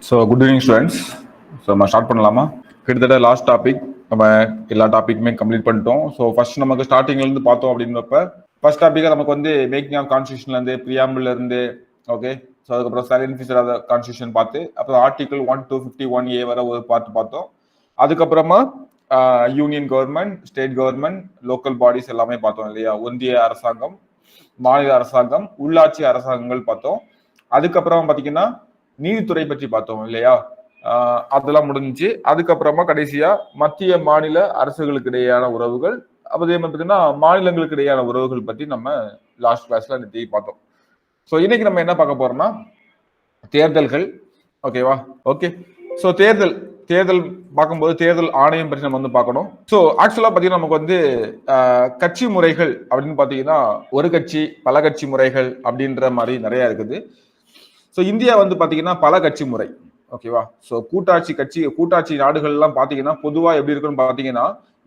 So good evening students. So நம்ம start பண்ணலாமா? கிட்டத்தட்ட லாஸ்ட் டாபிக் நம்ம எல்லா டாபிக்குமே கம்ப்ளீட் பண்ணிட்டோம். ஸோ ஃபர்ஸ்ட் நமக்கு ஸ்டார்டிங்லேருந்து பார்த்தோம் அப்படின்றப்ப ஃபர்ஸ்ட் டாப்பிக்காக நமக்கு வந்து மேக்கிங் ஆஃப் கான்ஸ்டியூஷன்லேருந்து ப்ரியாம்பிள்லேருந்து ஓகே. ஸோ அதுக்கப்புறம் சைலண்ட் ஃபீச்சர் ஆஃப் கான்ஸ்டியூஷன் பார்த்து அப்புறம் ஆர்டிகல் 1 to 51A வர ஒரு பார்த்து பார்த்தோம். அதுக்கப்புறமா union government, state government, local bodies எல்லாமே பார்த்தோம் இல்லையா? ஒன்றிய அரசாங்கம், மாநில அரசாங்கம், உள்ளாட்சி அரசாங்கங்கள் பார்த்தோம். அதுக்கப்புறம் பார்த்தீங்கன்னா நீதித்துறை பற்றி பார்த்தோம் இல்லையா? அதெல்லாம் முடிஞ்சு அதுக்கப்புறமா கடைசியா மத்திய மாநில அரசுகளுக்கு இடையேயான உறவுகள், அதே மாதிரி பார்த்தீங்கன்னா மாநிலங்களுக்கு இடையேயான உறவுகள் பற்றி நம்ம லாஸ்ட் கிளாஸ்ல நேற்று பார்த்தோம். ஸோ இன்னைக்கு நம்ம என்ன பார்க்க போறோம்னா தேர்தல்கள். ஓகேவா? ஓகே. ஸோ தேர்தல் பார்க்கும்போது தேர்தல் ஆணையம் பற்றி நம்ம வந்து பார்க்கணும். ஸோ ஆக்சுவலா பார்த்தீங்கன்னா நமக்கு வந்து கட்சி முறைகள் அப்படின்னு பார்த்தீங்கன்னா ஒரு கட்சி பல கட்சி முறைகள் அப்படின்ற மாதிரி நிறைய இருக்குது. ஸோ இந்தியா வந்து பார்த்தீங்கன்னா பல கட்சி முறை. ஓகேவா? ஸோ கூட்டாட்சி நாடுகள் எல்லாம் பார்த்தீங்கன்னா பொதுவா எப்படி இருக்குன்னு பார்த்தீங்கன்னா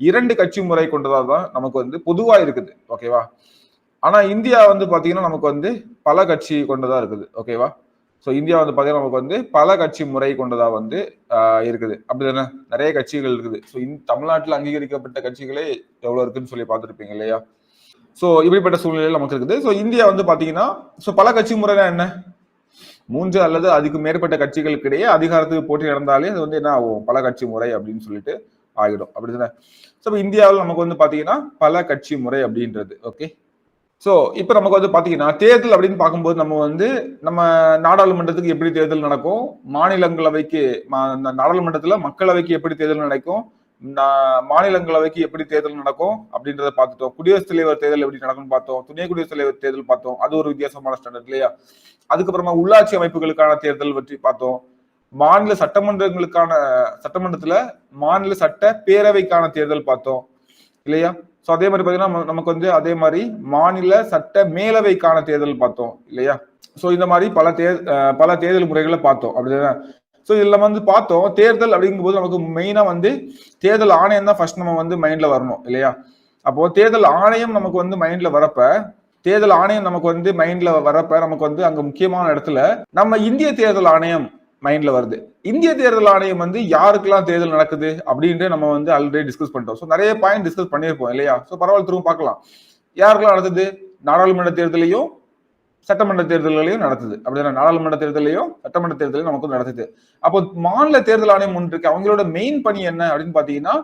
2 கட்சி முறை கொண்டதா தான் நமக்கு வந்து பொதுவா இருக்குது. ஓகேவா? ஆனா இந்தியா வந்து பார்த்தீங்கன்னா நமக்கு வந்து பல கட்சி கொண்டதா இருக்குது. ஓகேவா? ஸோ இந்தியா வந்து பார்த்தீங்கன்னா நமக்கு வந்து பல கட்சி முறை கொண்டதா வந்து இருக்குது. அப்படிதானே? நிறைய கட்சிகள் இருக்குது. ஸோ தமிழ்நாட்டில் அங்கீகரிக்கப்பட்ட கட்சிகளே எவ்வளவு இருக்குன்னு சொல்லி பார்த்துருப்பீங்க இல்லையா? ஸோ இப்படிப்பட்ட சூழ்நிலையில் நமக்கு இருக்குது. ஸோ இந்தியா வந்து பார்த்தீங்கன்னா ஸோ பல கட்சி முறைனா என்ன? 3 அல்லது அதுக்கு மேற்பட்ட கட்சிகளுக்கு இடையே அதிகாரத்துக்கு போட்டி நடந்தாலே அது வந்து என்ன ஆகும்? பல கட்சி முறை அப்படின்னு சொல்லிட்டு ஆகிடும். அப்படிதானே? ஸோ இந்தியாவில் நமக்கு வந்து பாத்தீங்கன்னா பல கட்சி முறை அப்படின்றது. ஓகே. ஸோ இப்போ நமக்கு வந்து பாத்தீங்கன்னா தேர்தல் அப்படின்னு பார்க்கும்போது நம்ம நாடாளுமன்றத்துக்கு எப்படி தேர்தல் நடக்கும், மாநிலங்களவைக்கு நாடாளுமன்றத்துல மக்களவைக்கு எப்படி தேர்தல் நடக்கும், மாநிலங்களவைக்கு எப்படி தேர்தல் நடக்கும் அப்படின்றத பார்த்துட்டோம். குடியரசுத் தலைவர் தேர்தல் எப்படி நடக்கும்னு பார்த்தோம். துணை குடியரசுத் தலைவர் தேர்தல் பார்த்தோம். அது ஒரு வித்தியாசமான ஸ்டாண்டர்ட் இல்லையா? அதுக்கப்புறமா உள்ளாட்சி அமைப்புகளுக்கான தேர்தல் பற்றி பார்த்தோம். மாநில சட்டமன்றத்துல மாநில சட்ட பேரவைக்கான தேர்தல் பார்த்தோம் இல்லையா? சோ அதே மாதிரி பாத்தீங்கன்னா நமக்கு வந்து அதே மாதிரி மாநில சட்ட மேலவைக்கான தேர்தல் பார்த்தோம் இல்லையா? சோ இந்த மாதிரி பல தேர்தல் முறைகளை பார்த்தோம். அப்படிதான். ஸோ இதுல வந்து பார்த்தோம் தேர்தல் அப்படிங்கும்போது நமக்கு மெயினா வந்து தேர்தல் ஆணையம் தான் ஃபர்ஸ்ட் நம்ம வந்து மைண்ட்ல வரணும் இல்லையா? அப்போ தேர்தல் ஆணையம் நமக்கு வந்து மைண்ட்ல வரப்ப நமக்கு வந்து அங்க முக்கியமான இடத்துல நம்ம இந்திய தேர்தல் ஆணையம் மைண்ட்ல வருது. இந்திய தேர்தல் ஆணையம் வந்து யாருக்கெல்லாம் தேர்தல் நடக்குது அப்படின்ட்டு நம்ம வந்து ஆல்ரெடி டிஸ்கஸ் பண்ணிட்டோம். ஸோ நிறைய பாயிண்ட் டிஸ்கஸ் பண்ணியிருப்போம் இல்லையா? ஸோ பரவாயில்ல, திரும்ப பார்க்கலாம். யாருக்கெல்லாம் நடக்குது? நாடாளுமன்ற தேர்தலையும் சட்டமன்ற தேர்தல்களையும் நடத்துது. அப்படின்னா நாடாளுமன்ற தேர்தலையும் சட்டமன்ற தேர்தலையும் நமக்கு நடத்துது. அப்போ மாநில தேர்தல் ஆணையம் ஒன்று இருக்கு. அவங்களோட மெயின் பணி என்ன அப்படின்னு பாத்தீங்கன்னா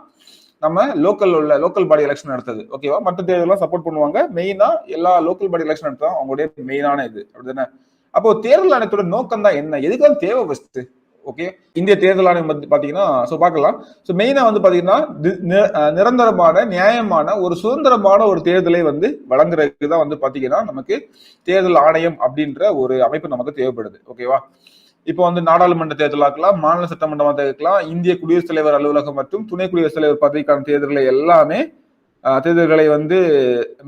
நம்ம லோக்கல் பாடி எலெக்ஷன் நடத்துது. ஓகேவா? மற்ற தேர்தலாம் சப்போர்ட் பண்ணுவாங்க. மெயினா எல்லா லோக்கல் பாடி எலெக்ஷன் நடத்தா அவங்களுடைய மெயினான இது. அப்படிதானே? அப்போ தேர்தல் ஆணையத்தோட நோக்கம் தான் என்ன, எதுக்காக தேவை ஃபர்ஸ்ட்? ஓகே. இந்திய தேர்தல் ஆணையம் பாத்தீங்கன்னா சோ பார்க்கலாம். சோ மெயினா வந்து பாத்தீங்கன்னா நிரந்தரமான, நியாயமான, ஒரு சுதந்திரமான ஒரு தேர்தலை வந்து வழங்குறதுக்கு தான் வந்து பாத்தீங்கன்னா நமக்கு தேர்தல் ஆணையம் அப்படின்ற ஒரு அமைப்பு நமக்கு தேவைப்படுது. ஓகேவா? இப்போ வந்து நாடாளுமன்ற தேர்தலாக்கலாம், மாநில சட்டமன்ற தேர்தலாம், இந்திய குடியரசுத் தலைவர் அலுவலகம் மற்றும் துணை குடியரசுத் தலைவர் பதவிக்கான தேர்தல்களை வந்து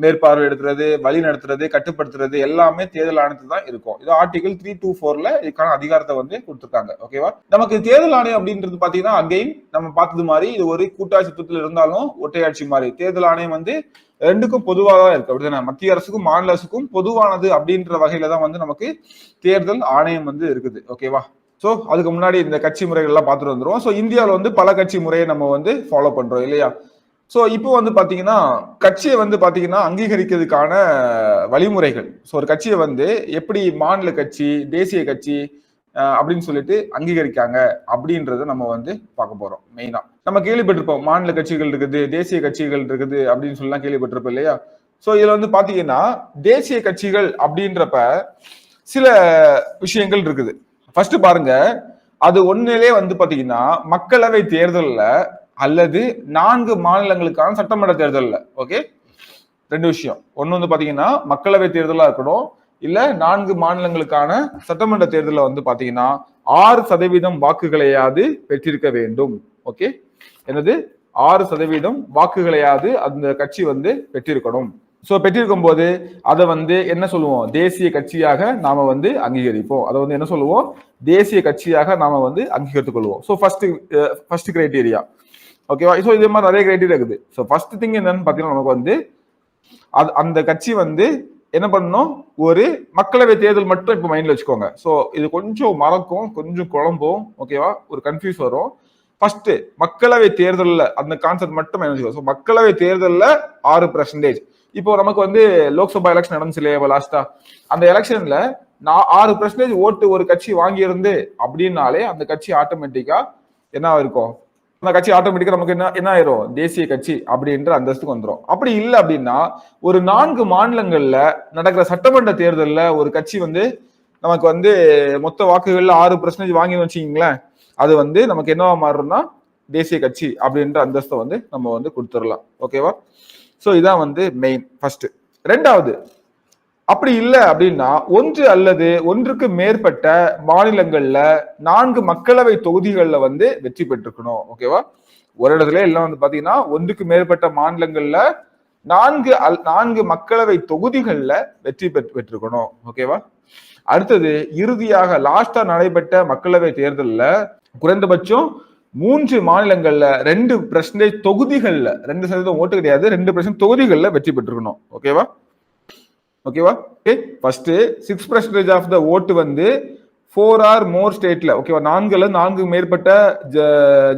மேற்பார்வையிடுறது, வழி நடத்துறது, கட்டுப்படுத்துறது எல்லாமே தேர்தல் ஆணையத்தில் தான் இருக்கும். இது ஆர்டிகல் 324ல இதுக்கான அதிகாரத்தை வந்து கொடுத்துருக்காங்க. ஓகேவா? நமக்கு தேர்தல் ஆணையம் அப்படின்றது பாத்தீங்கன்னா அகைன் நம்ம பார்த்தது மாதிரி இது ஒரு கூட்டாட்சி சுத்தத்தில் இருந்தாலும் ஒற்றையாட்சி மாதிரி தேர்தல் ஆணையம் வந்து 2க்கும் பொதுவாக தான் இருக்கு. அப்படின்னா மத்திய அரசுக்கும் மாநில அரசுக்கும் பொதுவானது அப்படின்ற வகையில தான் வந்து நமக்கு தேர்தல் ஆணையம் வந்து இருக்குது. ஓகேவா? சோ அதுக்கு முன்னாடி இந்த கட்சி முறைகள் எல்லாம் பார்த்துட்டு வந்துருவோம். சோ இந்தியாவில் வந்து பல கட்சி முறையை நம்ம வந்து ஃபாலோ பண்றோம் இல்லையா? சோ இப்போ வந்து பாத்தீங்கன்னா கட்சியை வந்து பாத்தீங்கன்னா அங்கீகரிக்கிறதுக்கான வழிமுறைகள். ஸோ ஒரு கட்சியை வந்து எப்படி மாநில கட்சி, தேசிய கட்சி அப்படின்னு சொல்லிட்டு அங்கீகரிக்காங்க அப்படின்றத நம்ம வந்து பார்க்க போறோம். மெயினா நம்ம கேள்விப்பட்டிருப்போம் மாநில கட்சிகள் இருக்குது, தேசிய கட்சிகள் இருக்குது அப்படின்னு சொல்லலாம் கேள்விப்பட்டிருப்போம் இல்லையா? சோ இதுல வந்து பாத்தீங்கன்னா தேசிய கட்சிகள் அப்படின்றப்ப சில விஷயங்கள் இருக்குது. ஃபர்ஸ்ட் பாருங்க, அது ஒண்ணுலே வந்து பாத்தீங்கன்னா மக்களவை தேர்தல்ல அல்லது 4 மாநிலங்களுக்கான சட்டமன்ற தேர்தல்ல. ஓகே, 2 விஷயம். ஒண்ணு வந்து பாத்தீங்கன்னா மக்களவை தேர்தலா இருக்கணும், இல்ல 4 மாநிலங்களுக்கான சட்டமன்ற தேர்தல வந்து பாத்தீங்கன்னா 6% வாக்குகளையாவது பெற்றிருக்க வேண்டும். ஓகே, என்னது 6% வாக்குகளையாவது அந்த கட்சி வந்து பெற்றிருக்கணும். சோ பெற்றிருக்கும் போது அதை வந்து என்ன சொல்லுவோம்? தேசிய கட்சியாக நாம வந்து அங்கீகரிப்போம். அதை வந்து என்ன சொல்லுவோம்? தேசிய கட்சியாக நாம வந்து அங்கீகரித்துக் கொள்வோம். So first criteria. ஓகேவா? ஸோ இதே மாதிரி நிறைய கிரைட்டீரியா இருக்குது. ஸோ ஃபர்ஸ்ட் திங் என்னன்னு பார்த்தீங்கன்னா நமக்கு வந்து அந்த கட்சி வந்து என்ன பண்ணணும், ஒரு மக்களவை தேர்தல் மட்டும் இப்ப மைண்ட்ல வச்சுக்கோங்க. சோ இது கொஞ்சம் மறக்கும், கொஞ்சம் குழம்பும், ஓகேவா, ஒரு கன்ஃபியூஸ் வரும். ஃபர்ஸ்ட் மக்களவை தேர்தல்ல அந்த கான்செப்ட் மட்டும் மைண்ட் வச்சுக்கோ. மக்களவை தேர்தல்ல 6%. இப்போ நமக்கு வந்து லோக்சபா எலெக்ஷன் நடந்துச்சு இல்லையா லாஸ்டா, அந்த எலெக்ஷன்ல 6% ஓட்டு ஒரு கட்சி வாங்கியிருந்து அப்படின்னாலே அந்த கட்சி ஆட்டோமேட்டிக்கா என்ன இருக்கும், அந்த கட்சி ஆட்டோமேட்டிக்கா நமக்கு என்ன ஆயிரும், தேசிய கட்சி அப்படின்ற அந்தஸ்துக்கு வந்துடும். அப்படி இல்லை அப்படின்னா ஒரு 4 மாநிலங்கள்ல நடக்கிற சட்டமன்ற தேர்தல்ல ஒரு கட்சி வந்து நமக்கு வந்து மொத்த வாக்குகள்ல 6% வாங்கி வச்சுக்கீங்களேன், அது வந்து நமக்கு என்னவா மாறும்னா தேசிய கட்சி அப்படின்ற அந்தஸ்தை வந்து நம்ம வந்து கொடுத்துடலாம். ஓகேவா? சோ இதான் வந்து மெயின் ஃபர்ஸ்ட். ரெண்டாவது, அப்படி இல்லை அப்படின்னா ஒன்று அல்லது ஒன்றுக்கு மேற்பட்ட மாநிலங்கள்ல 4 மக்களவை தொகுதிகள்ல வந்து வெற்றி பெற்றிருக்கணும். ஓகேவா? ஒரு இடத்துல எல்லாம் வந்து பாத்தீங்கன்னா ஒன்றுக்கு மேற்பட்ட மாநிலங்கள்ல 4 மக்களவை தொகுதிகள்ல வெற்றி பெற்றிருக்கணும். ஓகேவா? அடுத்தது, இறுதியாக லாஸ்டா நடைபெற்ற மக்களவை தேர்தல்ல குறைந்தபட்சம் 3 மாநிலங்கள்ல 2% தொகுதிகள்ல, 2% ஓட்டு கிடையாது, 2% தொகுதிகள்ல வெற்றி பெற்றிருக்கணும். ஓகேவா? ஓகேவா? ஃபர்ஸ்ட் 6% ஆஃப் த ஓட்டு வந்து 4 ஆர் மோர் ஸ்டேட்ல, ஓகேவா, 4 மேற்பட்ட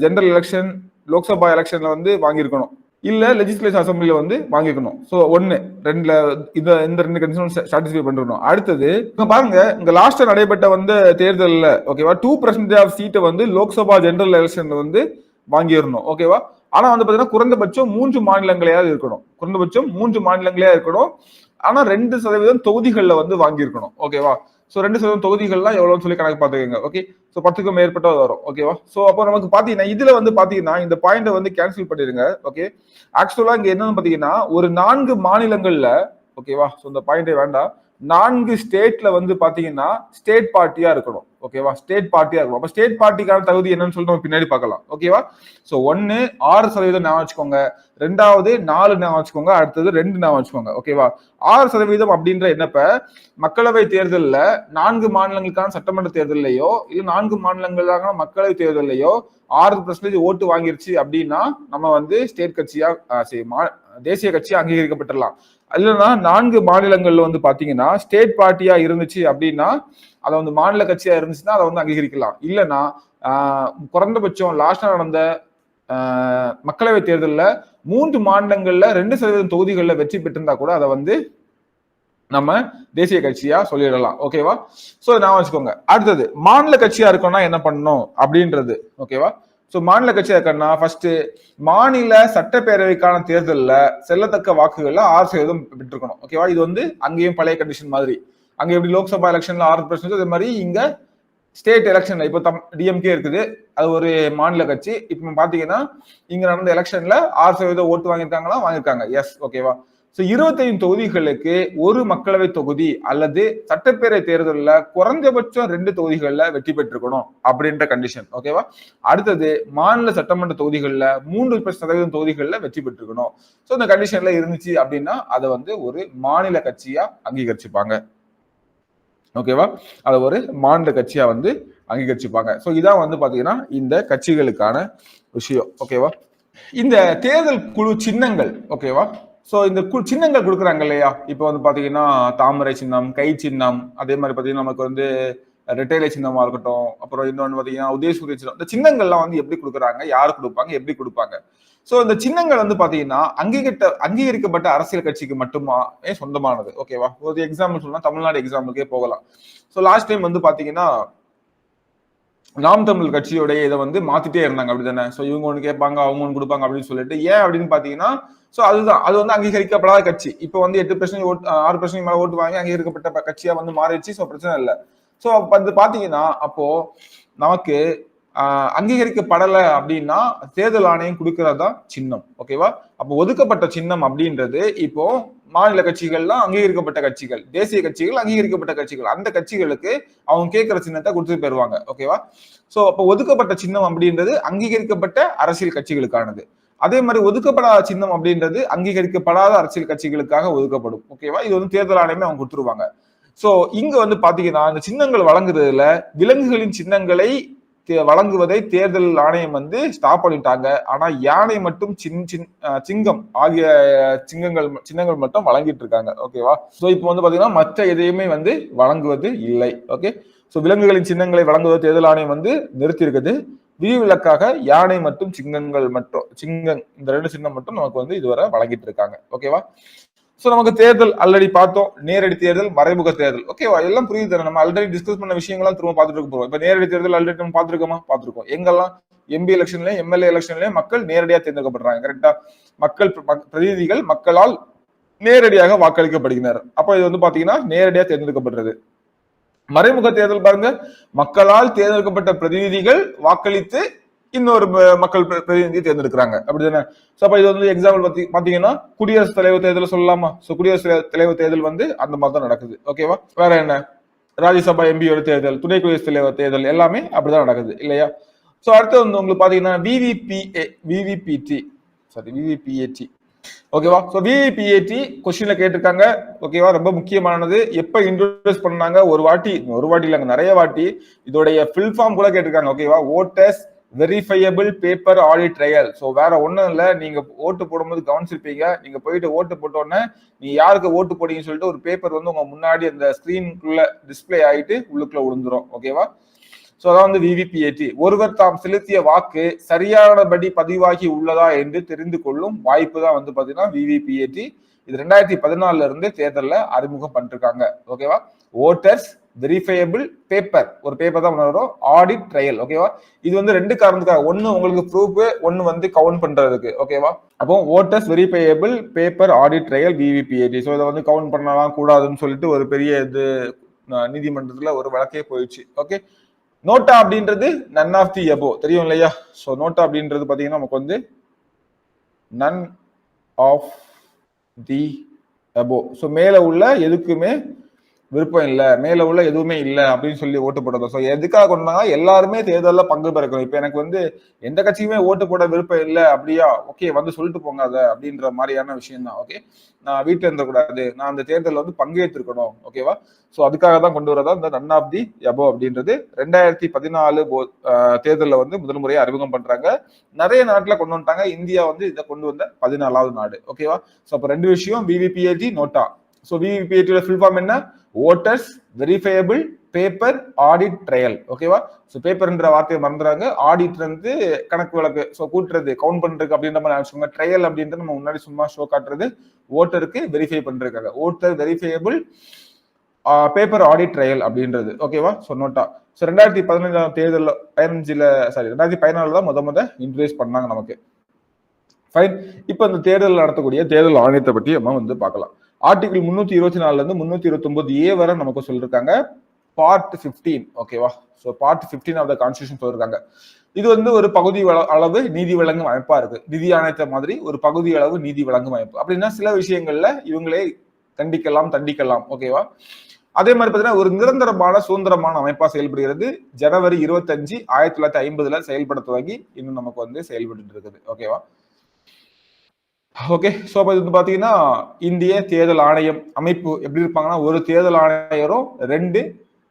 ஜெனரல் எலெக்ஷன் லோக்சபா எலெக்ஷன்ல வந்து வாங்கியிருக்கணும், இல்ல லெஜிஸ்லேட்டிவ் அசம்பிளில வந்து வாங்கிக்கணும். சோ 1 2ல இந்த 2 கண்டிஷன் சாட்டிஸ்ஃபை பண்ணிருக்கணும். அடுத்தது பாருங்க, இங்க லாஸ்டா நடைபெற்ற வந்து தேர்தல்ல, ஓகேவா, 2% ஆஃப் சீட்டை வந்து லோக்சபா ஜெனரல் எலெக்ஷன்ல வந்து வாங்கிடணும். ஓகேவா? ஆனா வந்து பாத்தீங்கன்னா குறைந்தபட்சம் 3 மாநிலங்களையாவது இருக்கணும், குறைந்தபட்சம் 3 மாநிலங்களே இருக்கணும். ஆனா 2% தொகுதிகள்ல வந்து வாங்கியிருக்கணும். ஓகேவா? சோ 2% தொகுதிகள்லாம் எவ்வளவுன்னு சொல்லி கணக்கு பாத்துக்கோங்க. ஓகே, சோ 10க்கும் மேற்பட்ட வரும். ஓகேவா? சோ அப்போ நமக்கு பாத்தீங்கன்னா இதுல வந்து பாத்தீங்கன்னா இந்த பாயிண்ட வந்து கேன்சல் பண்ணிருங்க. ஓகே, ஆக்சுவலா இங்க என்னன்னு பாத்தீங்கன்னா ஒரு 4 மாநிலங்கள்ல, ஓகேவா, சோ இந்த பாயிண்டே வேண்டாம், 4 ஸ்டேட்ல வந்து பாத்தீங்கன்னா ஸ்டேட் பார்ட்டியா இருக்கணும். ஓகேவா? ஸ்டேட் பார்ட்டியா இருக்கும். அப்ப ஸ்டேட் பார்ட்டிக்கான தகுதி என்னன்னு சொல்லிட்டு நம்ம பின்னாடி பார்க்கலாம். ஓகேவா? சோ 1 6% ஞாபகம் வச்சுக்கோங்க, 2வது 4 ஞாபகம் வச்சுக்கோங்க, அடுத்தது 2 ஞாபகம் வச்சுக்கோங்க. ஓகேவா? 6% அப்படின்ற என்னப்ப மக்களவை தேர்தல்ல 4 மாநிலங்களுக்கான சட்டமன்ற தேர்தலையோ இல்ல 4 மாநிலங்களுக்கான மக்களவை தேர்தலையோ 6% ஓட்டு வாங்கிருச்சு அப்படின்னா நம்ம வந்து ஸ்டேட் கட்சியா தேசிய கட்சியா அங்கீகரிக்கப்பட்டுடலாம். இல்லைன்னா 4 மாநிலங்கள்ல வந்து பாத்தீங்கன்னா ஸ்டேட் பார்ட்டியா இருந்துச்சு அப்படின்னா அதை வந்து மாநில கட்சியா இருந்துச்சுன்னா அதை வந்து அங்கீகரிக்கலாம். இல்லைன்னா குறைந்தபட்சம் லாஸ்டா நடந்த மக்களவை தேர்தல்ல 3 மாநிலங்கள்ல 2% தொகுதிகள்ல வெற்றி பெற்றிருந்தா கூட அதை வந்து நம்ம தேசிய கட்சியா சொல்லிடலாம். ஓகேவா? சோ நான் வச்சுக்கோங்க. அடுத்தது, மாநில கட்சியா இருக்கணும்னா என்ன பண்ணணும் அப்படின்றது. ஓகேவா? சோ மாநில கட்சியா இருக்கணும்னா ஃபர்ஸ்ட் மாநில சட்டப்பேரவைக்கான தேர்தல்ல செல்லத்தக்க வாக்குகள்ல 6% பெற்றிருக்கணும். ஓகேவா? இது வந்து அங்கேயும் பழைய கண்டிஷன் மாதிரி, அங்க எப்படி லோக்சபா எலெக்ஷன்ல 6%, அதே மாதிரி இங்க ஸ்டேட் எலெக்ஷன்ல இப்போ டிஎம்கே இருக்குது, அது ஒரு மாநில கட்சி. இப்ப பாத்தீங்கன்னா இங்க நடந்த எலெக்ஷன்ல 6% ஓட்டு வாங்கியிருக்காங்க. எஸ். ஓகேவா? சோ 25 தொகுதிகளுக்கு ஒரு மக்களவை தொகுதி அல்லது சட்டப்பேரவை தேர்தலில் குறைஞ்சபட்சம் 2 தொகுதிகள்ல வெற்றி பெற்றிருக்கணும் அப்படின்ற கண்டிஷன். ஓகேவா? அடுத்தது, மாநில சட்டமன்ற தொகுதிகள்ல 3% தொகுதிகள்ல வெற்றி பெற்றிருக்கணும். சோ இந்த கண்டிஷன்ல இருந்துச்சு அப்படின்னா அதை வந்து ஒரு மாநில கட்சியா அங்கீகரிச்சுப்பாங்க. ஓகேவா? அதை ஒரு மாநில கட்சியா வந்து அங்கீகரிச்சுப்பாங்க. சோ இதான் வந்து பாத்தீங்கன்னா இந்த கட்சிகளுக்கான விஷயம். ஓகேவா? இந்த தேர்தல் குழு சின்னங்கள், ஓகேவா, சோ இந்த சின்னங்கள் கொடுக்குறாங்க இல்லையா, இப்போ வந்து பாத்தீங்கன்னா தாமரை சின்னம், கை சின்னம், அதே மாதிரி பாத்தீங்கன்னா நமக்கு வந்து ரெட்டைலை சின்னமா இருக்கட்டும், அப்புறம் இன்னொன்று பாத்தீங்கன்னா உதயசூரிய சின்னம், இந்த சின்னங்கள்லாம் வந்து எப்படி கொடுக்குறாங்க, யாரு கொடுப்பாங்க, எப்படி கொடுப்பாங்க. சோ இந்த சின்னங்கள் வந்து பாத்தீங்கன்னா அங்கீகரிக்கப்பட்ட அரசியல் கட்சிக்கு மட்டுமா சொந்தமானது. ஓகேவா? ஒரு எக்ஸாம்பிள் சொன்னா தமிழ்நாடு எக்ஸாம்பிளுக்கே போகலாம். சோ லாஸ்ட் டைம் வந்து பாத்தீங்கன்னா நாம் தமிழ் கட்சியோடைய இதை வந்து மாத்திட்டே இருந்தாங்க, அப்படித்தானே? சோ இவங்க ஒண்ணு கேட்பாங்க, அவங்க ஒண்ணு கொடுப்பாங்க அப்படின்னு சொல்லிட்டு. ஏன் அப்படின்னு பாத்தீங்கன்னா சோ அதுதான், அது வந்து அங்கீகரிக்கப்படாத கட்சி. இப்ப வந்து 8% ஓட்டு, 6% மேல ஓட்டு வாங்கி அங்கீகரிக்கப்பட்ட கட்சியா வந்து மாறிடுச்சு. சோ பிரச்சனை இல்லை. சோ அது பாத்தீங்கன்னா அப்போ நமக்கு அங்கீகரிக்கப்படலை அப்படின்னா தேர்தல் ஆணையம் கொடுக்கறதுதான் சின்னம். ஓகேவா? அப்போ ஒதுக்கப்பட்ட சின்னம் அப்படின்றது இப்போ மாநில கட்சிகள்லாம் அங்கீகரிக்கப்பட்ட கட்சிகள், தேசிய கட்சிகள் அங்கீகரிக்கப்பட்ட கட்சிகள், அந்த கட்சிகளுக்கு அவங்க கேட்கிற சின்னத்தை கொடுத்துட்டு போயிருவாங்க. ஓகேவா? சோ அப்போ ஒதுக்கப்பட்ட சின்னம் அப்படின்றது அங்கீகரிக்கப்பட்ட அரசியல் கட்சிகளுக்கானது. அதே மாதிரி ஒதுக்கப்படாத சின்னம் அப்படின்றது அங்கீகரிக்கப்படாத அரசியல் கட்சிகளுக்காக ஒதுக்கப்படும். ஓகேவா? இது வந்து தேர்தல் ஆணையமே அவங்க கொடுத்துருவாங்க. சோ இங்க வந்து பாத்தீங்கன்னா இந்த சின்னங்கள் வழங்குறதுல விலங்குகளின் சின்னங்களை வழங்குவதை தேர்தல் ஆணையம் வந்து ஸ்டாப் பண்ணிட்டாங்க. ஆனா யானை மட்டும் சிங்கம் ஆகிய சின்னங்கள் மட்டும் வழங்கிட்டு இருக்காங்க. ஓகேவா? சோ இப்போ வந்து பாத்தீங்கன்னா மற்ற எதையுமே வந்து வழங்குவது இல்லை. ஓகே, சோ விலங்குகளின் சின்னங்களை வழங்குவது தேர்தல் ஆணையம் வந்து நிறுத்தி இருக்குது. விதிவிலக்காக யானை மற்றும் சிங்கம் இந்த 2 சின்னம் மட்டும் நமக்கு வந்து இதுவரை வழங்கிட்டு இருக்காங்க. ஓகேவா? சோ நமக்கு தேர்தல் ஆல்ரெடி பார்த்தோம். நேரடி தேர்தல், மறைமுக தேர்தல். ஓகேவா? எல்லாம் புரியுது. நம்ம ஆல்ரெடி டிஸ்கஸ் பண்ண விஷயங்கள்லாம் திரும்ப பார்த்துட்டு இருக்க போறோம். இப்ப நேரடி தேர்தல் ஆல்ரெடி நம்ம பார்த்திருக்கோம். எங்கெல்லாம் எம்பி எலெக்ஷன்லயும் எம்எல்ஏ எலெக்ஷன்லயும் மக்கள் நேரடியாக தேர்ந்தெடுக்கப்படுறாங்க. கரெக்டா? பிரதிநிதிகள் மக்களால் நேரடியாக வாக்களிக்கப்படுகின்றனர். அப்ப இது வந்து பாத்தீங்கன்னா நேரடியாக தேர்ந்தெடுக்கப்படுறது. மறைமுக தேர்தல் பாருங்க, மக்களால் தேர்ந்தெடுக்கப்பட்ட பிரதிநிதிகள் வாக்களித்து இன்னொரு மக்கள் பிரதிநிதியை தேர்ந்தெடுக்கிறாங்க. அப்படிதானே? இது வந்து எக்ஸாம்பிள் பாத்தீங்கன்னா குடியரசுத் தலைவர் தேர்தல் சொல்லலாமா? குடியரசுத் தலைவர் தேர்தல் வந்து அந்த மாதிரி தான் நடக்குது. ஓகேவா? வேற என்ன? ராஜ்யசபா எம்பியோட தேர்தல், துணை குடியரசுத் தலைவர் தேர்தல் எல்லாமே அப்படிதான் நடக்குது இல்லையா? சோ அடுத்து வந்து உங்களுக்கு பாத்தீங்கன்னா விவிபிஏடி ஓகேவா? சோ விவிபிஏடி கொஸ்டின்ல கேட்டிருக்காங்க. ஓகேவா? ரொம்ப முக்கியமானது. எப்ப இன்ட்ரோடியூஸ் பண்ணாங்க? ஒரு வாட்டி இல்லைங்க, நிறைய வாட்டி. இதோடைய ஃபில் ஃபார்ம் கூட கேட்டிருக்காங்க. ஓகேவா? Voters verifiable paper audit trial. So வேற ஒன்றும் இல்லை, நீங்க ஓட்டு போடும்போது கவனிச்சிருப்பீங்க. நீங்க போயிட்டு ஓட்டு போட்டோன்னே நீ யாருக்கு ஓட்டு போடுங்கன்னு சொல்லிட்டு ஒரு பேப்பர் வந்து உங்க முன்னாடி அந்த ஸ்கிரீனுக்குள்ள டிஸ்பிளே ஆகிட்டு உள்ளுக்குள்ள விழுந்துரும். ஓகேவா? ஸோ அதான் வந்து விவிபிஏடி. ஒருவர் தாம் செலுத்திய வாக்கு சரியானபடி பதிவாகி உள்ளதா என்று தெரிந்து கொள்ளும் வாய்ப்பு தான் வந்து பாத்தீங்கன்னா விவிபிஏடி. இது 2014 இருந்து தேர்தலில் அறிமுகம் பண்ணிருக்காங்க. ஓகேவா? ஓட்டர்ஸ் வெரிஃபையபிள் பேப்பர், ஒரு பேப்பர் தான் வரும், ஆடிட் ட்ரையல். ஓகேவா? இது வந்து 2 காரணத்துக்காக. ஒன்னு உங்களுக்கு ப்ரூஃப், ஒன்னு வந்து கவுண்ட் பண்றதுக்கு. ஓகேவா? அப்போ voters verifiable paper audit trial VVPAT. So இதை வந்து கவுண்ட் பண்ணலாம் கூடாதுன்னு சொல்லிட்டு ஒரு பெரிய இது நீதிமன்றத்துல ஒரு வழக்கே போயிடுச்சு. ஓகே, நோட்டா அப்படின்றது நன் ஆஃப் தி எபோ, தெரியும் இல்லையா? ஸோ நோட்டா அப்படின்றது பாத்தீங்கன்னா நமக்கு வந்து none of the above. So மேல உள்ள எதுக்குமே விருப்பம் இல்லை, மேல உள்ள எதுவுமே இல்லை அப்படின்னு சொல்லி ஓட்டு போடுறோம். ஸோ எதுக்காக கொண்டாங்க? எல்லாருமே தேர்தலில் பங்கு பெறக்கணும். இப்போ எனக்கு வந்து எந்த கட்சியுமே ஓட்டு போட விருப்பம் இல்லை அப்படியா? ஓகே, வந்து சொல்லிட்டு போங்க அதை அப்படின்ற மாதிரியான விஷயம் தான். ஓகே, நான் வீட்டில் இருந்தக்கூடாது, நான் அந்த தேர்தலில் வந்து பங்கேற்றிருக்கணும். ஓகேவா? ஸோ அதுக்காக தான் கொண்டு வரதா இந்த நன் ஆஃப் தி எபோ அப்படின்றது. 2014 தேர்தலில் வந்து முதல் முறையை அறிமுகம் பண்றாங்க. நிறைய நாட்டில் கொண்டு வந்துட்டாங்க. இந்தியா வந்து இதை கொண்டு வந்த 14வது நாடு. ஓகேவா? ஸோ அப்போ 2 விஷயம், விவிபிஏடி, நோட்டா. ஸோ விவிபிஏடியோட ஃபுல் ஃபார்ம் என்ன? Voters verifiable paper audit trail. ஓகேவா? ஸோ பேப்பர்ன்ற வார்த்தையை மறந்துறாங்க. ஆடிட் வந்து கணக்கு வழக்கு, ஸோ கூட்டுறது, கவுண்ட் பண்றது அப்படின்ற மாதிரி நினைச்சுக்கோங்க. ட்ரையல் அப்படின்றது நம்ம முன்னாடி சும்மா ஷோ காட்டுறது, ஓட்டருக்கு வெரிஃபை பண்றாங்க. Voter verifiable paper audit trial அப்படின்றது. ஓகேவா? So NOTA. ஸோ 2015 தேர்தல் 2014 தான் முத இன்ட்ரோடியூஸ் பண்ணாங்க நமக்கு. ஃபைன். இப்போ இந்த தேர்தல் நடத்தக்கூடிய தேர்தல் ஆணையத்தை பற்றி நம்ம வந்து பார்க்கலாம். ஆர்டிகிள் 324 இருந்து 329A வரை நமக்கு சொல்லிருக்காங்க. பார்ட் 15. ஓகேவா? So part 15 of the constitution சொல்லிருக்காங்க. இது வந்து ஒரு பகுதி அளவு நீதி வழங்கும் அமைப்பா இருக்கு. நிதி ஆணையத்தை மாதிரி ஒரு பகுதி அளவு நீதி வழங்கும் அமைப்பு. அப்படின்னா சில விஷயங்கள்ல இவங்களே தண்டிக்கலாம். ஓகேவா? அதே மாதிரி பாத்தீங்கன்னா ஒரு நிரந்தரமான சுதந்திரமான அமைப்பா செயல்படுகிறது. ஜனவரி 25, 1950 செயல்பட துவங்கி இன்னும் நமக்கு வந்து செயல்பட்டு இருக்குது. ஓகேவா? ஓகே, சோ இது வந்து பாத்தீங்கன்னா இந்திய தேர்தல் ஆணையம் அமைப்பு எப்படி இருப்பாங்கன்னா, ஒரு தேர்தல் ஆணையரும்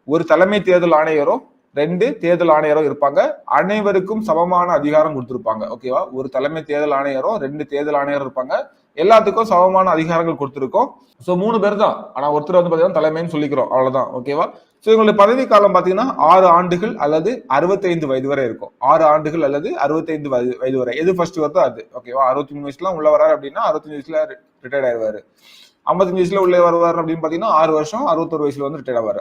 ஒரு தலைமை தேர்தல் ஆணையரும் 2 தேர்தல் ஆணையரும் இருப்பாங்க. அனைவருக்கும் சமமான அதிகாரம் கொடுத்திருப்பாங்க. ஓகேவா? ஒரு தலைமை தேர்தல் ஆணையரும் 2 தேர்தல் ஆணையரும் இருப்பாங்க. எல்லாத்துக்கும் சமமான அதிகாரங்கள் கொடுத்திருக்கோம். சோ 3 பேர் தான். ஆனா ஒருத்தர் வந்து பாத்தீங்கன்னா தலைமைன்னு சொல்லிக்கிறோம், அவ்வளவுதான். ஓகேவா? சோ இவங்களுடைய பதவி காலம் பாத்தீங்கன்னா 6 ஆண்டுகள் அல்லது 65 வயது வரை இருக்கும். 6 ஆண்டுகள் அல்லது 65 வயது வரை. எது ஃபர்ஸ்ட் வருதோ அது. ஓகேவா? 63 வயசுல உள்ள வராரு அப்படின்னா 65 வயசுல ரிட்டையர்ட் ஆயிடுவாரு. 55 வயசுல உள்ள வருவாரு அப்படின்னு பாத்தீங்கன்னா 6 வருஷம் 61 வயசுல வந்து ரிட்டையர்ட் ஆவாரு.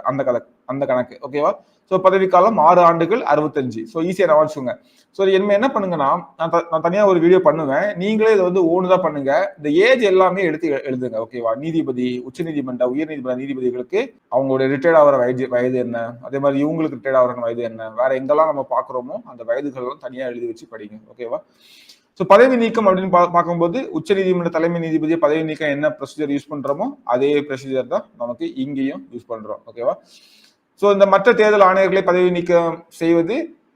அந்த கணக்கு. ஓகேவா? சோ பதவி காலம் 6 ஆண்டுகள் 65. சோ ஈஸியா வச்சுக்கோங்க. சோ என்ன பண்ணுங்கன்னா, நான் தனியா ஒரு வீடியோ பண்ணுவேன். நீங்களே இதை வந்து ஓனுதான் பண்ணுங்க. இந்த ஏஜ் எல்லாமே எடுத்து எழுதுங்க. ஓகேவா? நீதிபதி, உச்ச நீதிமன்ற, உயர் நீதிமன்ற நீதிபதிகளுக்கு அவங்களுடைய ரிட்டையர்ட் ஆகிற வயது என்ன, அதே மாதிரி இவங்களுக்கு ரிட்டையர்ட் ஆகிற வயது என்ன, வேற எங்கெல்லாம் நம்ம பாக்குறோமோ அந்த வயதுகள் தனியா எழுதி வச்சு படிங்க. ஓகேவா? சோ பதவி நீக்கம் அப்படின்னு பார்க்கும்போது உச்ச நீதிமன்ற தலைமை நீதிபதியை பதவி நீக்கம் என்ன ப்ரொசீஜர் யூஸ் பண்றோமோ அதே ப்ரொசீஜர் தான் நமக்கு இங்கேயும் யூஸ் பண்றோம். ஓகேவா? சோ இந்த மற்ற தேர்தல் ஆணையர்களை பதவி நீக்கம் செய்வது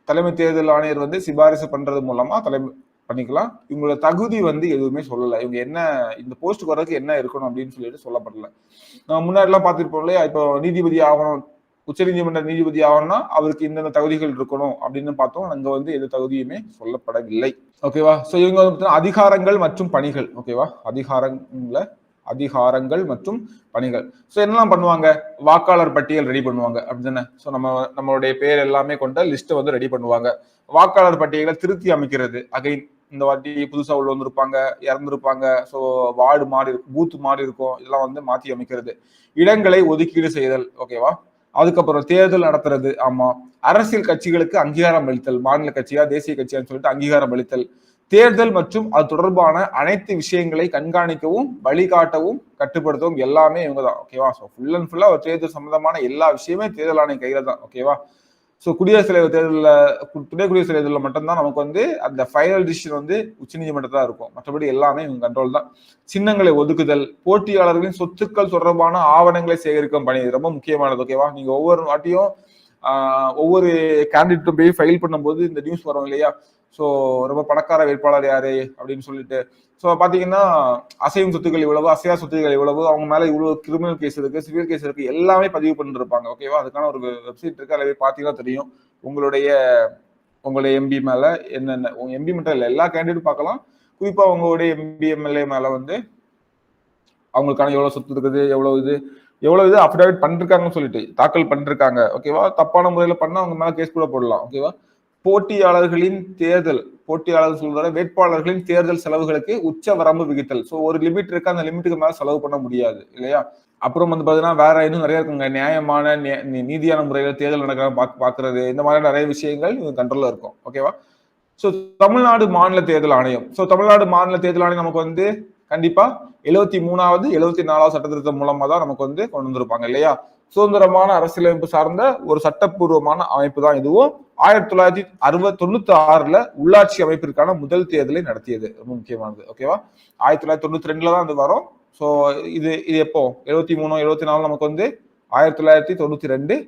தலைமை தேர்தல் ஆணையர் வந்து சிபாரிசு பண்றது மூலமா தலைமை பண்ணிக்கலாம். இவங்களோட தகுதி வந்து எதுவுமே சொல்லல. இவங்க என்ன இந்த போஸ்ட்டுக்கு வர்றதுக்கு என்ன இருக்கணும் அப்படின்னு சொல்லிட்டு சொல்லப்படல. நம்ம முன்னாடி எல்லாம் பார்த்துருப்போம் இல்லையா? இப்போ நீதிபதி ஆகணும் உச்சநீதிமன்ற நீதிபதி ஆகணும்னா அவருக்கு இந்தந்த தகுதிகள் இருக்கணும் அப்படின்னு பார்த்தோம். அங்க வந்து எந்த தகுதியுமே சொல்லப்படவில்லை. ஓகேவா? சோ இவங்க வந்து அதிகாரங்கள் மற்றும் பணிகள். ஓகேவா? அதிகாரங்கள் மற்றும் பணிகள். சோ என்னெல்லாம் பண்ணுவாங்க? வாக்காளர் பட்டியல் ரெடி பண்ணுவாங்க அப்படிதானே? சோ நம்மளுடைய பேர் எல்லாமே கொண்ட லிஸ்ட் வந்து ரெடி பண்ணுவாங்க. வாக்காளர் பட்டியலை திருத்தி அமைக்கிறது. அகைன் இந்த வாட்டி புதுசா உள்ள வந்திருப்பாங்க, இறந்திருப்பாங்க. ஸோ வார்டு மாறி இருக்கும், பூத் மாறி இருக்கும். இதெல்லாம் வந்து மாற்றி அமைக்கிறது. இடங்களை ஒதுக்கீடு செய்தல். ஓகேவா? அதுக்கப்புறம் தேர்தல் நடத்துறது. ஆமா. அரசியல் கட்சிகளுக்கு அங்கீகாரம் அளித்தல். மாநில கட்சியா தேசிய கட்சியான்னு சொல்லிட்டு அங்கீகாரம் அளித்தல். தேர்தல் மற்றும் அது தொடர்பான அனைத்து விஷயங்களை கண்காணிக்கவும், வழிகாட்டவும், கட்டுப்படுத்தவும் எல்லாமே இவங்க தான். ஓகேவா? ஸோ ஃபுல் அண்ட் ஃபுல்லா தேர்தல் சம்பந்தமான எல்லா விஷயமே தேர்தல் ஆணையம் கையில தான். ஓகேவா? ஸோ குடியரசுத் தலைவர் தேர்தலில், துணை குடியரசுத் தேர்தலில் மட்டும்தான் நமக்கு வந்து அந்த ஃபைனல் டிசிஷன் வந்து உச்சநீதிமன்றத்தில் தான் இருக்கும். மற்றபடி எல்லாமே இவங்க கண்ட்ரோல் தான். சின்னங்களை ஒதுக்குதல், போட்டியாளர்களின் சொத்துக்கள் தொடர்பான ஆவணங்களை சேகரிக்கும் பணி ரொம்ப முக்கியமானது. ஓகேவா? நீங்க ஒவ்வொரு வாட்டியும் ஒவ்வொரு கேண்டிடேட்டும் போய் ஃபைல் பண்ணும்போது இந்த நியூஸ் வரும் இல்லையா? ஸோ ரொம்ப பணக்கார வேட்பாளர் யாரு அப்படின்னு சொல்லிட்டு. ஸோ பாத்தீங்கன்னா அசையும் சொத்துக்கள் இவ்வளவு, அசையா சொத்துக்கள் இவ்வளவு, அவங்க மேல இவ்வளவு கிரிமினல் கேஸ் இருக்கு, சிவில் கேஸ் இருக்கு, எல்லாமே பதிவு பண்ணிட்டு இருப்பாங்க. ஓகேவா? அதுக்கான ஒரு வெப்சைட் இருக்கு, அதில் போய் பாத்தீங்கன்னா தெரியும் உங்களுடைய எம்பி மேல என்னென்ன. உங்க எம்பி மட்டும் இல்லை, எல்லா கேண்டிடேட்டும் பார்க்கலாம். குறிப்பா உங்களுடைய எம்பி எம்எல்ஏ மேல வந்து அவங்களுக்கான எவ்வளவு சொத்து இருக்குது, எவ்வளவு இது அஃபிடவிட் பண்ணிருக்காங்கன்னு சொல்லிட்டு தாக்கல் பண்ணிருக்காங்க. ஓகேவா? தப்பான முறையில பண்ணா அவங்க மேல கேஸ் கூட போடலாம். ஓகேவா? போட்டியாளர் சொல்ற வேட்பாளர்களின் தேர்தல் செலவுகளுக்கு உச்ச வரம்பு விகித்தல். சோ ஒரு லிமிட் இருக்கு, அந்த லிமிட்டுக்கு மேல செலவு பண்ண முடியாது இல்லையா? அப்புறம் வந்து பாத்தீங்கன்னா வேற இன்னும் நிறைய இருக்குங்க. நியாயமான நீதியான முறையில தேர்தல் நடக்க பாக்குறது, இந்த மாதிரி நிறைய விஷயங்கள் கண்ட்ரோல்ல இருக்கும். ஓகேவா? சோ தமிழ்நாடு மாநில தேர்தல் ஆணையம். சோ தமிழ்நாடு மாநில தேர்தல் ஆணையம் நமக்கு வந்து கண்டிப்பா 73வது 74வது சட்ட திருத்தம் மூலமா தான் நமக்கு வந்து கொண்டு வந்திருப்பாங்க இல்லையா? சுதந்திரமான அரசியலமைப்பு சார்ந்த ஒரு சட்டப்பூர்வமான அமைப்பு தான் இதுவும். 1996ல உள்ளாட்சி அமைப்பிற்கான முதல் தேர்தலை நடத்தியது. ரொம்ப முக்கியமானது. ஓகேவா? 1992ல தான் அது வரும். சோ இது எப்போ 73 74 நமக்கு வந்து 1992.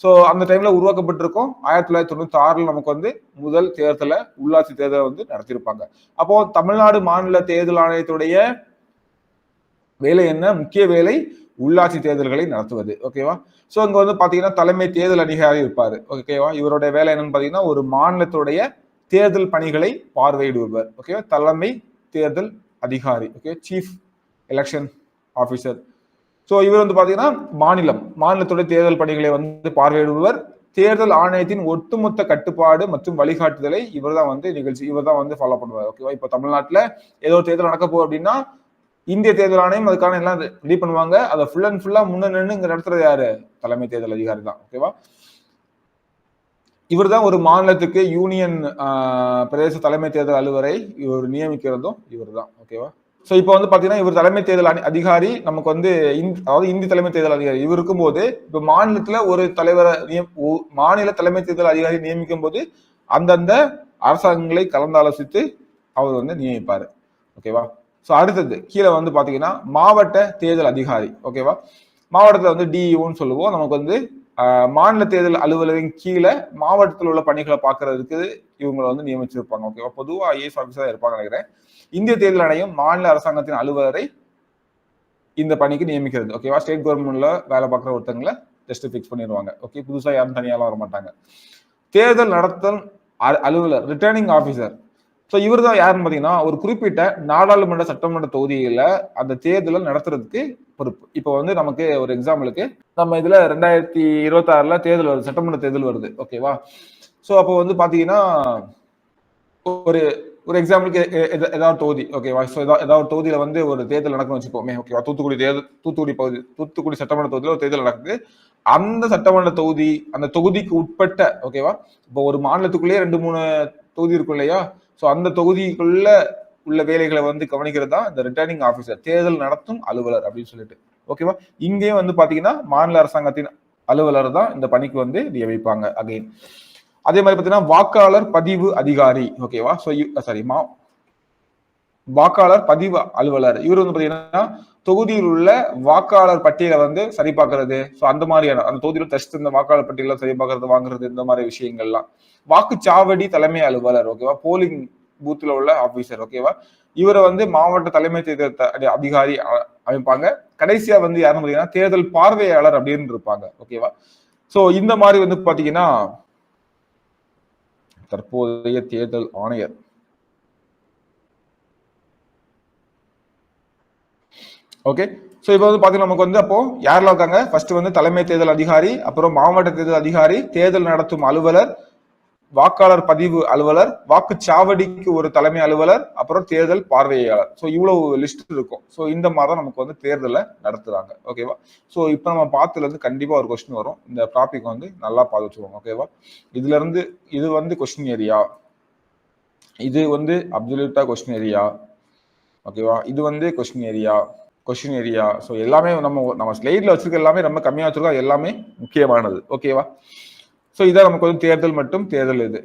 சோ அந்த டைம்ல உருவாக்கப்பட்டிருக்கும். 1996ல நமக்கு வந்து முதல் தேர்தலை, உள்ளாட்சி தேர்தலை வந்து நடத்தியிருப்பாங்க. அப்போ தமிழ்நாடு மாநில தேர்தல் ஆணையத்துடைய வேலை என்ன? முக்கிய வேலை உள்ளாட்சி தேர்தல்களை நடத்துவது. ஓகேவா? சோ அங்க வந்து பாத்தீங்கன்னா தலைமை தேர்தல் அதிகாரி இருப்பாரு. ஓகேவா? இவருடைய வேலை என்னன்னு பாத்தீங்கன்னா ஒரு மாநிலத்துடைய தேர்தல் பணிகளை பார்வையிடுவர். ஓகேவா? தலைமை தேர்தல் அதிகாரி. Okay, chief election officer. So இவர் வந்து பாத்தீங்கன்னா மாநிலத்துடைய தேர்தல் பணிகளை வந்து பார்வையிடுவர். தேர்தல் ஆணையத்தின் ஒட்டுமொத்த கட்டுப்பாடு மற்றும் வழிகாட்டுதலை இவர் தான் வந்து ஃபாலோ பண்ணுவார். ஓகேவா? இப்ப தமிழ்நாட்டுல ஏதோ தேர்தல் நடக்க போகுது அப்படின்னா இந்திய தேர்தல் ஆணையம் அதுக்கான எல்லாம் ரெடி பண்ணுவாங்க. அதை ஃபுல் அண்ட் ஃபுல்லா முன்னின்று இங்க நடத்துறது யாரு? தலைமை தேர்தல் அதிகாரி தான். ஓகேவா? இவர் தான் ஒரு மாநிலத்துக்கு யூனியன் பிரதேச தலைமை தேர்தல் அலுவலரை இவர் நியமிக்கிறதும் இவர் தான். ஓகேவா? சோ இப்ப வந்து பாத்தீங்கன்னா இவர் தலைமை தேர்தல் அதிகாரி நமக்கு வந்து அதாவது இந்திய தலைமை தேர்தல் அதிகாரி இவர் இருக்கும்போது, இப்ப மாநிலத்துல ஒரு தலைவரை மாநில தலைமை தேர்தல் அதிகாரி நியமிக்கும் போது அந்தந்த அரசாங்கங்களை கலந்தாலோசித்து அவர் வந்து நியமிப்பாரு. ஓகேவா? சோ அடுத்தது கீழே வந்து பாத்தீங்கன்னா மாவட்ட தேர்தல் அதிகாரி. ஓகேவா? மாவட்டத்துல வந்து டிஇஓன்னு சொல்லுவோம். நமக்கு வந்து மாநில தேர்தல் அலுவலரின் கீழே மாவட்டத்தில் உள்ள பணிகளை பாக்குறதுக்கு இவங்களை வந்து நியமிச்சிருப்பாங்க. ஓகேவா? பொதுவா ஐஏஎஸ் ஆபீஸரா இருப்பாங்க நினைக்கிறேன். இந்திய தேர்தல் ஆணையம் மாநில அரசாங்கத்தின் அலுவலரை இந்த பணிக்கு நியமிக்கிறது. ஓகேவா? ஸ்டேட் கவர்மெண்ட்ல வேலை பார்க்குற ஒருத்தங்களை ஜஸ்ட் பிக்ஸ் பண்ணிடுவாங்க. ஓகே, புதுசா யாரும் தனியாலாம் வர மாட்டாங்க. தேர்தல் நடத்தல் அலுவலர், ரிட்டர்னிங் ஆபீசர். ஸோ இவர் தான் யாருன்னு பார்த்தீங்கன்னா ஒரு குறிப்பிட்ட நாடாளுமன்ற சட்டமன்ற தொகுதியில அந்த தேர்தலை நடத்துறதுக்கு பொறுப்பு. இப்போ வந்து நமக்கு ஒரு எக்ஸாம்பிளுக்கு நம்ம இதுல 2026ல தேர்தல் வருது, சட்டமன்ற தேர்தல் வருது. ஓகேவா? ஸோ அப்போ வந்து பாத்தீங்கன்னா ஒரு எக்ஸாம்பிளுக்கு ஏதாவது தொகுதி. ஓகேவா? ஸோ ஏதாவது தொகுதியில வந்து ஒரு தேர்தல் நடக்கணும்னு வச்சுக்கோமே. ஓகேவா? தூத்துக்குடி சட்டமன்ற தொகுதியில ஒரு தேர்தல் நடக்குது. அந்த சட்டமன்ற தொகுதி, அந்த தொகுதிக்கு உட்பட்ட, ஓகேவா, இப்போ ஒரு மாநிலத்துக்குள்ளேயே 2-3 தொகுதி இருக்கும் இல்லையா? சோ அந்த தொகுதிக்குள்ள உள்ள வேலைகளை வந்து கவனிக்கிறது தான் இந்த ரிட்டர்னிங் ஆபீசர், தேர்தல் நடத்தும் அலுவலர் அப்படின்னு சொல்லிட்டு. ஓகேவா? இங்கேயும் வந்து பாத்தீங்கன்னா மாநில அரசாங்கத்தின் அலுவலர் தான் இந்த பணிக்கு வந்து நியமிப்பாங்க. அகைன் அதே மாதிரி பாத்தீங்கன்னா வாக்காளர் பதிவு அதிகாரி. ஓகேவா? வாக்காளர் பதிவு அலுவலர் இவர் வந்து பாத்தீங்கன்னா தொகுதியில் உள்ள வாக்காளர் பட்டியலை வந்து சரி பார்க்கறது. ஸோ அந்த மாதிரியான அந்த தொகுதியில் டெஸ்ட் இந்த வாக்காளர் பட்டியலை சரி பார்க்கறது, வாங்குறது, இந்த மாதிரி விஷயங்கள்லாம். வாக்குச்சாவடி தலைமை அலுவலர். ஓகேவா? போலிங் பூத்ல உள்ள ஆபீசர். ஓகேவா? இவரை வந்து மாவட்ட தலைமை தேர்தல் அதிகாரி அமைப்பாங்க. கடைசியா வந்து யாருன்னு பாத்தீங்கன்னா தேர்தல் பார்வையாளர் அப்படின்னு இருப்பாங்க. ஓகேவா? ஸோ இந்த மாதிரி வந்து பாத்தீங்கன்னா தற்போதைய தேர்தல் ஆணையர் ஓகே. ஸோ இப்போ வந்து பாத்தீங்கன்னா நமக்கு வந்து அப்போ யாரெல்லாம் இருக்காங்க? ஃபர்ஸ்ட் வந்து தலைமை தேர்தல் அதிகாரி, அப்புறம் மாவட்ட தேர்தல் அதிகாரி, தேர்தல் நடத்தும் அலுவலர், வாக்காளர் பதிவு அலுவலர், வாக்குச்சாவடிக்கு ஒரு தலைமை அலுவலர், அப்புறம் தேர்தல் பார்வையாளர். ஸோ இவ்வளவு லிஸ்ட் இருக்கும். ஸோ இந்த மாதிரி தான் நமக்கு வந்து தேர்தலை நடத்துறாங்க. ஓகேவா? ஸோ இப்போ நம்ம பார்த்ததுல இருந்து கண்டிப்பா ஒரு கொஸ்டின் வரும். இந்த டாபிக் வந்து நல்லா பார்த்து வச்சுக்கோங்க. ஓகேவா? இதுல இருந்து இது வந்து கொஸ்டின் ஏரியா, இது வந்து அப்சல்யூட்டா கொஸ்டின் ஏரியா. ஓகேவா? இது வந்து கொஸ்டின் ஏரியா. ஸோ எல்லாமே நம்ம ஸ்லைட்ல வச்சிருக்க எல்லாமே ரொம்ப கம்மியா வச்சிருக்கோம். எல்லாமே முக்கியமானது. ஓகேவா? ஸோ இதான் நமக்கு வந்து தேர்தல் மற்றும் தேர்தல் இது.